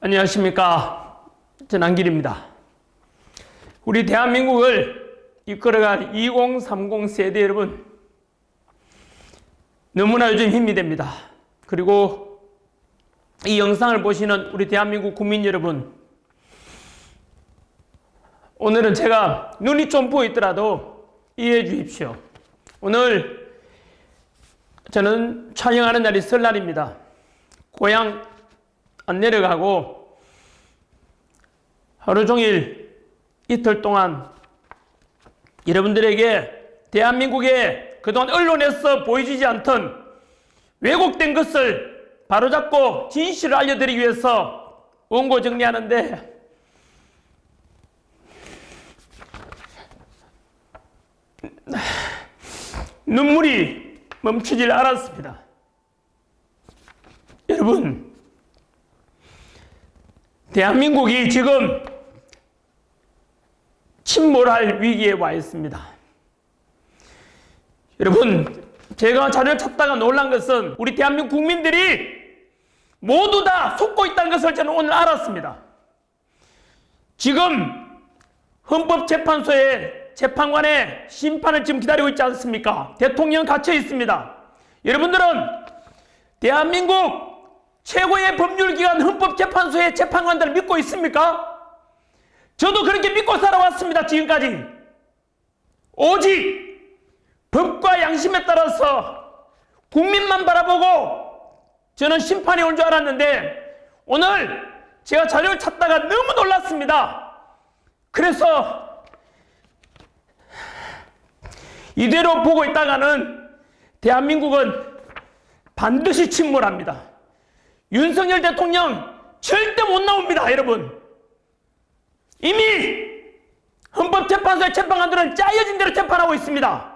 안녕하십니까. 전한길입니다. 우리 대한민국을 이끌어갈 2030 세대 여러분, 너무나 요즘 힘이 됩니다. 그리고 이 영상을 보시는 우리 대한민국 국민 여러분, 오늘은 제가 눈이 좀 부어있더라도 이해해 주십시오. 오늘 저는 촬영하는 날이 설날입니다. 고향 안 내려가고 하루 종일 이틀 동안 여러분들에게 대한민국의 그동안 언론에서 보여지지 않던 왜곡된 것을 바로잡고 진실을 알려드리기 위해서 원고 정리하는데 눈물이 멈추질 않았습니다. 여러분, 대한민국이 지금 침몰할 위기에 와 있습니다. 여러분, 제가 자료를 찾다가 놀란 것은 우리 대한민국 국민들이 모두 다 속고 있다는 것을 저는 오늘 알았습니다. 지금 헌법재판소의 재판관의 심판을 지금 기다리고 있지 않습니까? 대통령 갇혀 있습니다. 여러분들은 대한민국 최고의 법률기관 헌법재판소의 재판관들을 믿고 있습니까? 저도 그렇게 믿고 살아왔습니다. 지금까지. 오직 법과 양심에 따라서 국민만 바라보고 저는 심판이 올 줄 알았는데 오늘 제가 자료를 찾다가 너무 놀랐습니다. 그래서 이대로 보고 있다가는 대한민국은 반드시 침몰합니다. 윤석열 대통령 절대 못 나옵니다, 여러분. 이미 헌법재판소의 재판관들은 짜여진 대로 재판하고 있습니다.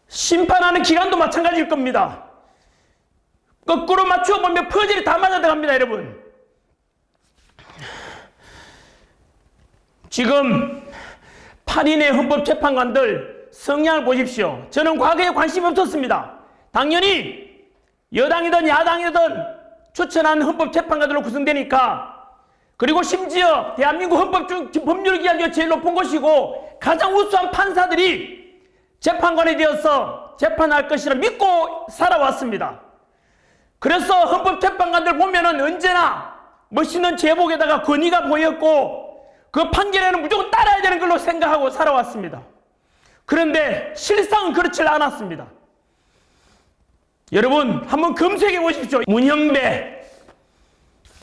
심판하는 기간도 마찬가지일 겁니다. 거꾸로 맞추어 보면 퍼즐이 다 맞아 들어갑니다, 여러분. 지금 8인의 헌법재판관들 성향을 보십시오. 저는 과거에 관심이 없었습니다. 당연히 여당이든 야당이든 추천한 헌법재판관들로 구성되니까, 그리고 심지어 대한민국 헌법 중 법률기관 중에 제일 높은 곳이고 가장 우수한 판사들이 재판관이 되어서 재판할 것이라 믿고 살아왔습니다. 그래서 헌법재판관들 보면은 언제나 멋있는 제복에다가 권위가 보였고 그 판결에는 무조건 따라야 되는 걸로 생각하고 살아왔습니다. 그런데 실상은 그렇지 않았습니다. 여러분, 한번 검색해 보십시오. 문형배,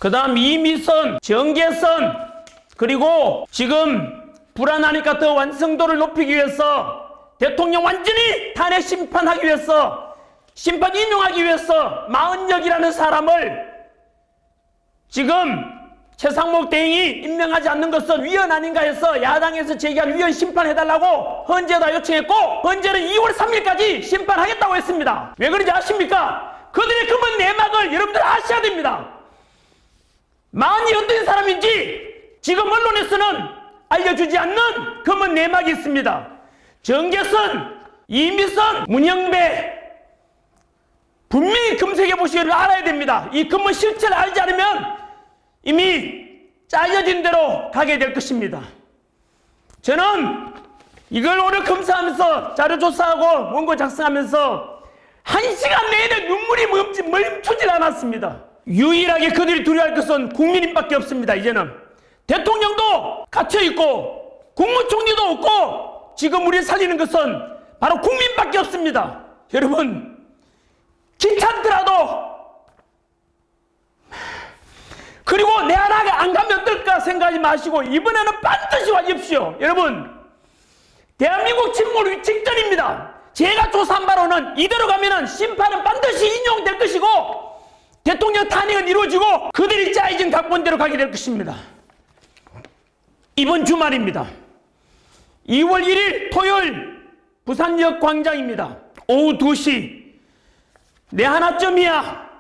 그 다음 이미선, 정계선, 그리고 지금 불안하니까 더 완성도를 높이기 위해서 대통령 완전히 탄핵 심판하기 위해서, 심판 인용하기 위해서 40역이라는 사람을 지금 최상목 대행이 임명하지 않는 것은 위헌 아닌가 해서 야당에서 제기한 위헌 심판해달라고 헌재에다 요청했고, 헌재는 2월 3일까지 심판하겠다고 했습니다. 왜 그런지 아십니까? 그들의 검은 내막을 여러분들 아셔야 됩니다. 마흔이 어떤 사람인지 지금 언론에서는 알려주지 않는 검은 내막이 있습니다. 정계선, 이미선, 문형배, 분명히 검색해 보시기를 알아야 됩니다. 이 검은 실체를 알지 않으면 이미 짜여진 대로 가게 될 것입니다. 저는 이걸 오늘 검사하면서 자료 조사하고 원고 작성하면서 1시간 내내 눈물이 멈추질 않았습니다. 유일하게 그들이 두려워할 것은 국민밖에 없습니다. 이제는 대통령도 갇혀있고 국무총리도 없고 지금 우리를 살리는 것은 바로 국민밖에 없습니다. 여러분, 귀찮더라도, 그리고 내 하나가 안 가면 어떨까 생각하지 마시고 이번에는 반드시 와주십시오. 여러분, 대한민국 침몰 직전입니다. 제가 조사한 바로는 이대로 가면은 심판은 반드시 인용될 것이고 대통령 탄핵은 이루어지고 그들이 짜여진 각본대로 가게 될 것입니다. 이번 주말입니다. 2월 1일 토요일 부산역 광장입니다. 오후 2시. 내 하나쯤이야.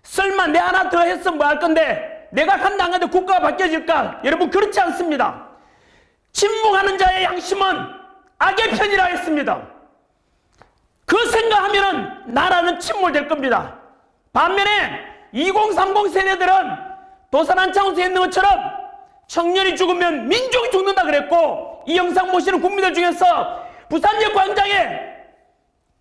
설마 내 하나 더 했으면 뭐 할 건데 내가 간다 안 간다 국가가 바뀌어질까? 여러분, 그렇지 않습니다. 침묵하는 자의 양심은 악의 편이라 했습니다. 그 생각하면은 나라는 침몰될 겁니다. 반면에 2030 세대들은 도산 한창호에서 있는 것처럼 청년이 죽으면 민족이 죽는다 그랬고, 이 영상 보시는 국민들 중에서 부산역 광장에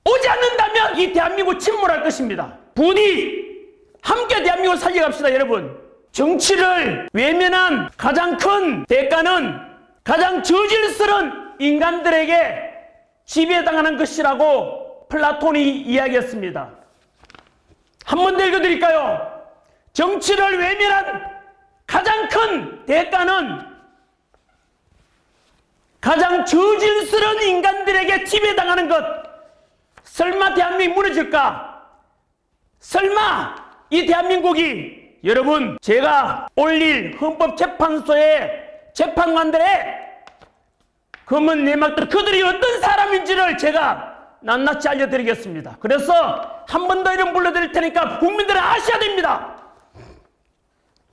오지 않는다면 이 대한민국 침몰할 것입니다. 부디 함께 대한민국을 살려갑시다. 여러분, 정치를 외면한 가장 큰 대가는 가장 저질스러운 인간들에게 지배당하는 것이라고 플라톤이 이야기했습니다. 한 번 더 읽어드릴까요? 정치를 외면한 가장 큰 대가는 가장 저질스러운 인간들에게 지배당하는 것. 설마 대한민국이 무너질까? 설마 이 대한민국이, 여러분, 제가 올릴 헌법재판소의 재판관들의 검은 내막들, 그들이 어떤 사람인지를 제가 낱낱이 알려드리겠습니다. 그래서 한 번 더 이름 불러드릴 테니까 국민들은 아셔야 됩니다.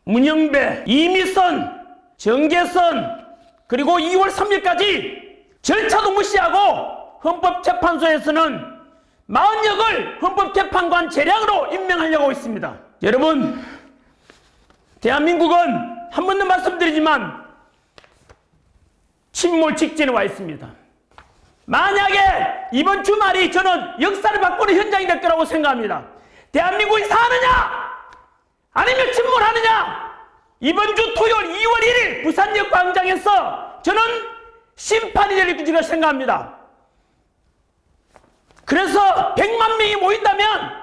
문영배, 이미선, 정계선, 그리고 2월 3일까지 절차도 무시하고 헌법재판소에서는 40역을 헌법재판관 재량으로 임명하려고 있습니다. 여러분, 대한민국은 한 번 더 말씀드리지만 침몰 직전에 와 있습니다. 만약에 이번 주말이 저는 역사를 바꾸는 현장이 될 거라고 생각합니다. 대한민국이 사느냐 아니면 침몰하느냐, 이번 주 토요일 2월 1일 부산역 광장에서 저는 심판이 열릴 것이라고 생각합니다. 그래서 100만 명이 모인다면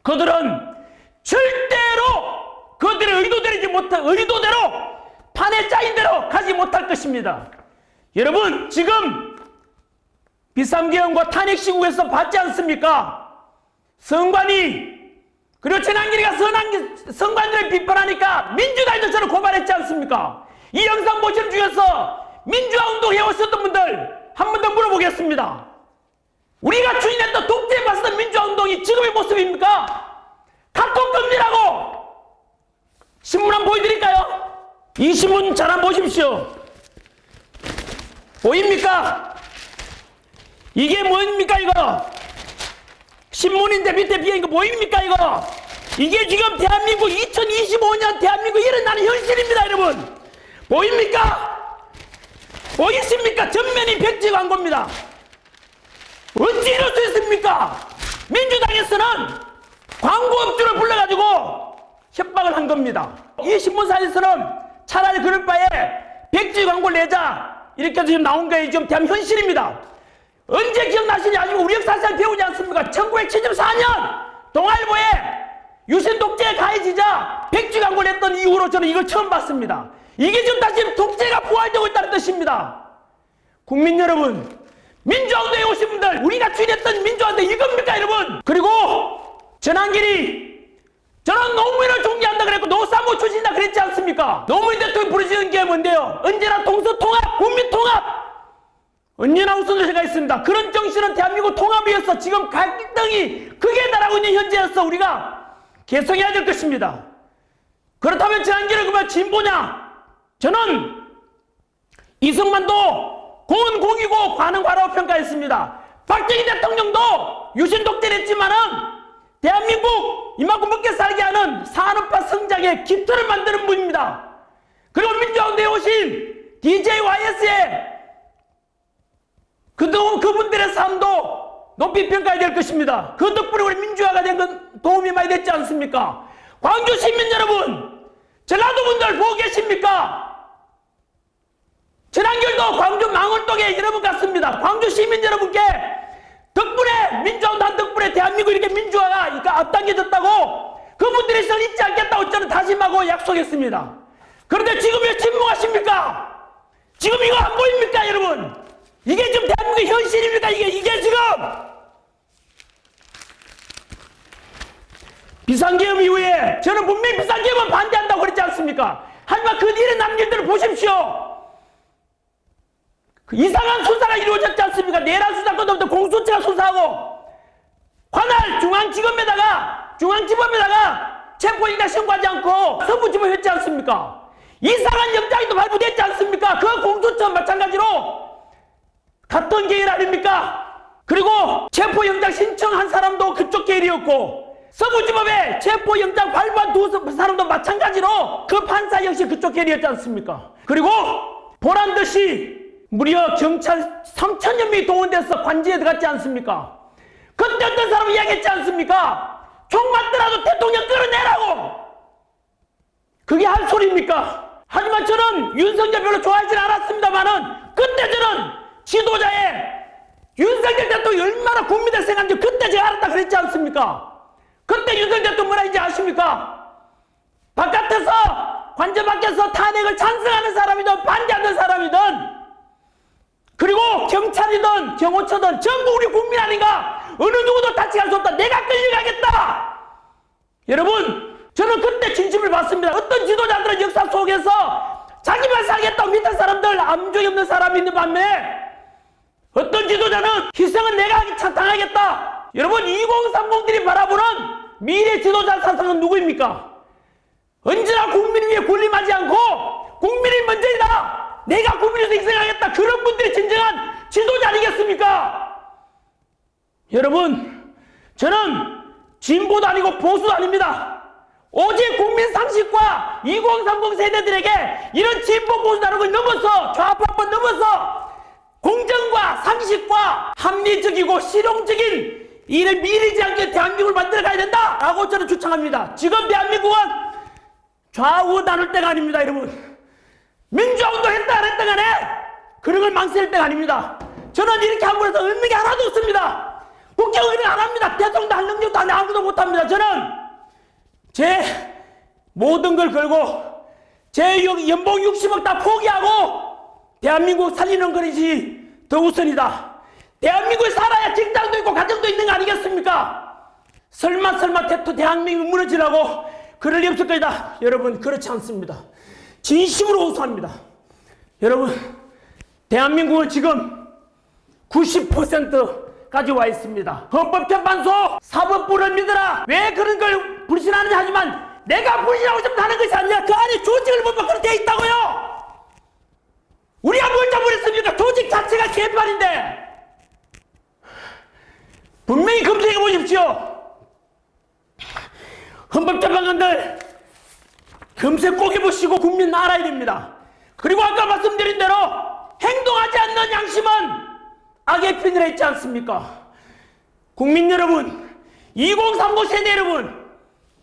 그들은 절대로 그들의 의도대로 판에 짜인 대로 가지 못할 것입니다. 여러분, 지금 비상계엄과 탄핵시국에서 봤지 않습니까? 성관이, 그리고 전한길이가 성관들을 비판하니까 민주당도 저를 고발했지 않습니까? 이 영상 보시는 중에서 민주화 운동 해오셨던 분들 한 번 더 물어보겠습니다. 우리가 추진했던 독재에 맞서던 민주화 운동이 지금의 모습입니까? 카톡 금지라고 신문 한번 보여드릴까요? 이 신문 잘 한번 보십시오. 보입니까? 이게 뭡니까 이거? 신문인데 밑에 비어있는 거 보입니까 이거? 이게 지금 대한민국 2025년 대한민국 일어나는 현실입니다. 여러분, 보입니까? 보이십니까? 전면이 백지 광고입니다. 어찌 이럴 수 있습니까? 민주당에서는 광고업주를 불러가지고 협박을 한 겁니다. 이 신문사에서는 차라리 그럴 바에 백지 광고를 내자, 이렇게 지금 나온 게 지금 대한민국 현실입니다. 언제 기억나시냐? 아직 우리 역사를 배우지 않습니까? 1974년 동아일보에 유신 독재에 가해지자 백지 광고를 했던 이후로 저는 이걸 처음 봤습니다. 이게 지금 다시 독재가 부활되고 있다는 뜻입니다. 국민 여러분, 민주화운동에 오신 분들, 우리가 추진했던 민주화운동 이겁니까 여러분? 그리고 전한길이 저는 노무현을 존경한다 그랬고 노사모 출신이다 그랬지 않습니까? 노무현 대통령이 부르시는 게 뭔데요? 언제나 동서통합, 국민통합, 언제나 우선을 있습니다. 그런 정신은 대한민국 통합을 위해서 지금 갈등이 극에 달하고 있는 현재에서 우리가 개성해야 될 것입니다. 그렇다면 전한길은 그러면 진보냐? 저는 이승만도 공은 공이고 관은 과라고 평가했습니다. 박정희 대통령도 유신 독재를 했지만은 대한민국 이만큼 먹게 살게 하는 산업화 성장의 기틀을 만드는 분입니다. 그리고 민주화운동에 오신 DJYS의 그동안 그분들의 삶도 높이 평가해야 될 것입니다. 그 덕분에 우리 민주화가 된 건 도움이 많이 됐지 않습니까? 광주 시민 여러분, 전라도 분들 보고 계십니까? 전한길도 광주 망월동에 여러분 같습니다. 광주 시민 여러분께 덕분에 민주화운동 덕분에 대한민국 이렇게 민주화가 앞당겨졌다고 그분들이 저는 잊지 않겠다고 저는 다짐하고 약속했습니다. 그런데 지금 왜 침묵하십니까? 지금 이거 안 보입니까 여러분? 이게 지금 대한민국의 현실입니까? 이게 지금 비상계엄 이후에 저는 분명히 비상계엄은 반대한다고 그랬지 않습니까? 하지만 그 뒤에 남은 일들을 보십시오. 그 이상한 수사가 이루어졌지 않습니까? 내란 수사권부터 공수처가 수사하고 관할 중앙지검에다가 체포인가 신고하지 않고 서부지법 했지 않습니까? 이상한 영장이 또 발부됐지 않습니까? 그 공수처 마찬가지로 같은 계열 아닙니까? 그리고 체포영장 신청한 사람도 그쪽 계열이었고 서부지법에 체포영장 발부한 두 사람도 마찬가지로 그 판사 역시 그쪽 계열이었지 않습니까? 그리고 보란듯이 무려 경찰 3,000여 명이 동원돼서 관제에 들어갔지 않습니까? 그때 어떤 사람이 이야기했지 않습니까? 총 맞더라도 대통령 끌어내라고! 그게 할 소리입니까? 하지만 저는 윤석열 별로 좋아하진 않았습니다만은 그때 저는 지도자의 윤석열 대통령이 얼마나 국민들 생각한지 그때 제가 알았다 그랬지 않습니까? 그때 윤석열 대통령 뭐라 했는지 아십니까? 바깥에서 관저 밖에서 탄핵을 찬성하는 사람이든 반대하는 사람이든 그리고 경찰이든 경호처든 전부 우리 국민 아닌가? 어느 누구도 다치게 할 수 없다. 내가 끌려가겠다. 여러분 저는 그때 진심을 받습니다. 어떤 지도자들은 역사 속에서 자기만 살겠다고 밑에 사람들 암족이 없는 사람이 있는 반면에 어떤 지도자는 희생은 내가 당하겠다. 여러분 2030들이 바라보는 미래 지도자 사상은 누구입니까? 언제나 국민을 위해 군림하지 않고 국민이 먼저이다. 내가 국민에서 희생하겠다. 그런 분들이 진정한 지도자 아니겠습니까? 여러분 저는 진보도 아니고 보수도 아닙니다. 오직 국민 상식과 2030 세대들에게 이런 진보 보수 다른 걸 넘어서 좌파권 넘어서 공정과 상식과 합리적이고 실용적인 이를 미리지 않게 대한민국을 만들어 가야 된다 라고 저는 주창합니다. 지금 대한민국은 좌우 나눌 때가 아닙니다. 여러분 민주화운동 했다 안 했다 간에 그런 걸 망설일 때가 아닙니다. 저는 이렇게 함부로 해서 얻는 게 하나도 없습니다. 국정을 안 합니다. 대통령도 할 능력도 안 해. 아무도 못합니다. 저는 제 모든 걸 걸고 제 연봉 60억 다 포기하고 대한민국 살리는 것이 더 우선이다. 대한민국에 살아야 직장도 있고 가정도 있는 거 아니겠습니까? 설마 대한민국이 무너지라고 그럴 리 없을 것이다. 여러분 그렇지 않습니다. 진심으로 호소합니다. 여러분 대한민국은 지금 90%까지 와 있습니다. 헌법재판소 사법부를 믿어라. 왜 그런 걸 불신하느냐 하지만 내가 불신하고 싶다 하는 것이 아니라 그 안에 조직을 보면 그렇게 돼 있다고요. 우리가 뭘 잘못했습니까? 조직 자체가 개판인데 분명히 검토해 보십시오. 헌법재판관들 검색 꼭 해보시고 국민 알아야 됩니다. 그리고 아까 말씀드린 대로 행동하지 않는 양심은 악의 편이라 했지 않습니까? 국민 여러분 2030 세대 여러분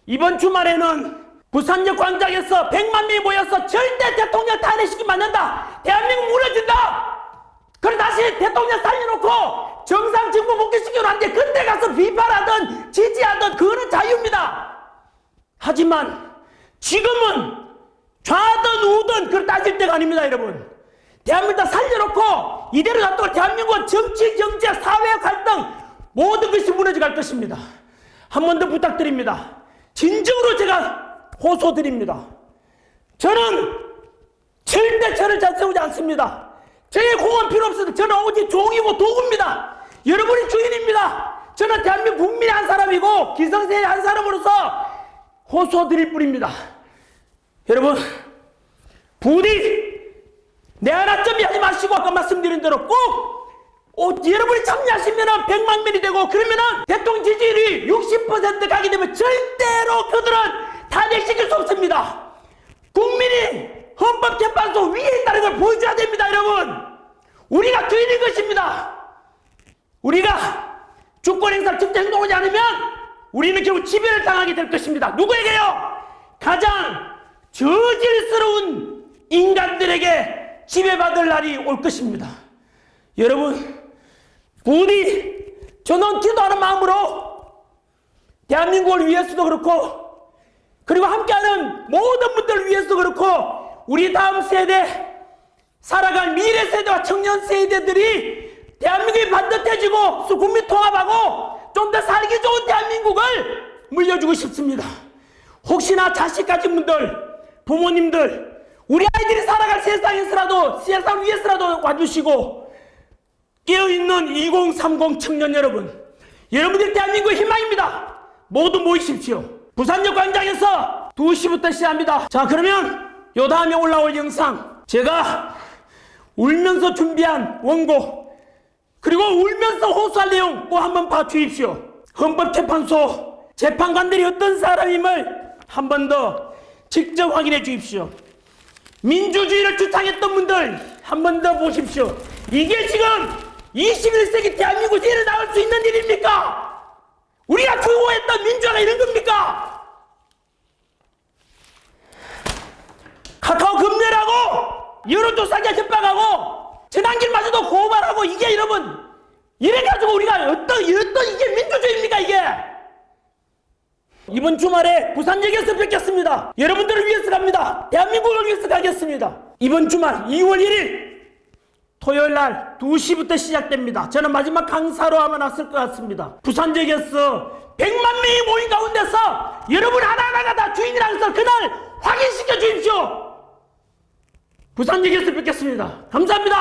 이번 주말에는 부산역 광장에서 100만 명이 모여서 절대 대통령 탄핵시키면 안 된다. 대한민국 무너진다. 그래 다시 대통령 살려놓고 정상 정부 복귀시키면 안 돼. 그때 가서 비판하든 지지하든 그거는 자유입니다. 하지만 지금은 좌든 우든 그걸 따질 때가 아닙니다. 여러분 대한민국 다 살려놓고 이대로 놔두고 대한민국은 정치, 경제, 사회 갈등 모든 것이 무너져갈 것입니다. 한 번 더 부탁드립니다. 진정으로 제가 호소드립니다. 저는 절대 저를 잘 세우지 않습니다. 저의 공은 필요 없습니다. 저는 오직 종이고 도구입니다. 여러분이 주인입니다. 저는 대한민국 국민의 한 사람이고 기성세대의 한 사람으로서 호소드릴 뿐입니다. 여러분 부디 내 하나쯤이 하지 마시고 아까 말씀드린 대로 꼭 여러분이 참여하시면 100만 명이 되고 그러면은 대통령 지지율이 60% 가게 되면 절대로 그들은 탄핵시킬 수 없습니다. 국민이 헌법재판소 위에 있다는 걸 보여줘야 됩니다. 여러분 우리가 주인인 것입니다. 우리가 주권행사를 직접 행동하지 않으면 우리는 결국 지배를 당하게 될 것입니다. 누구에게요? 가장 저질스러운 인간들에게 지배받을 날이 올 것입니다. 여러분 부디 저는 기도하는 마음으로 대한민국을 위해서도 그렇고 그리고 함께하는 모든 분들을 위해서도 그렇고 우리 다음 세대 살아갈 미래 세대와 청년 세대들이 대한민국이 반듯해지고 국민 통합하고 좀 더 살기 좋은 대한민국을 물려주고 싶습니다. 혹시나 자식 가진 분들 부모님들 우리 아이들이 살아갈 세상에서라도 세상 위에서라도 와주시고 깨어있는 2030 청년 여러분 여러분들 대한민국의 희망입니다. 모두 모이십시오. 부산역 광장에서 2시부터 시작합니다. 자 그러면 요 다음에 올라올 영상 제가 울면서 준비한 원고 그리고 울면서 호소할 내용 뭐 한번 봐주십시오. 헌법재판소 재판관들이 어떤 사람임을 한 번 더 직접 확인해 주십시오. 민주주의를 주창했던 분들 한 번 더 보십시오. 이게 지금 21세기 대한민국에서 일어날 수 있는 일입니까? 우리가 추구했던 민주화가 이런 겁니까? 카카오 검열하고 여론조사기에 협박하고 전환길마저도 고발하고 이게 여러분 이래가지고 우리가 어떤 이게 민주주의입니까 이게? 이번 주말에 부산역에서 뵙겠습니다. 여러분들을 위해서 갑니다. 대한민국을 위해서 가겠습니다. 이번 주말 2월 1일 토요일 날 2시부터 시작됩니다. 저는 마지막 강사로 아마 나설 것 같습니다. 부산역에서 100만 명이 모인 가운데서 여러분 하나하나가 다 주인이라는 것을 그날 확인시켜 주십시오. 부산역에서 뵙겠습니다. 감사합니다.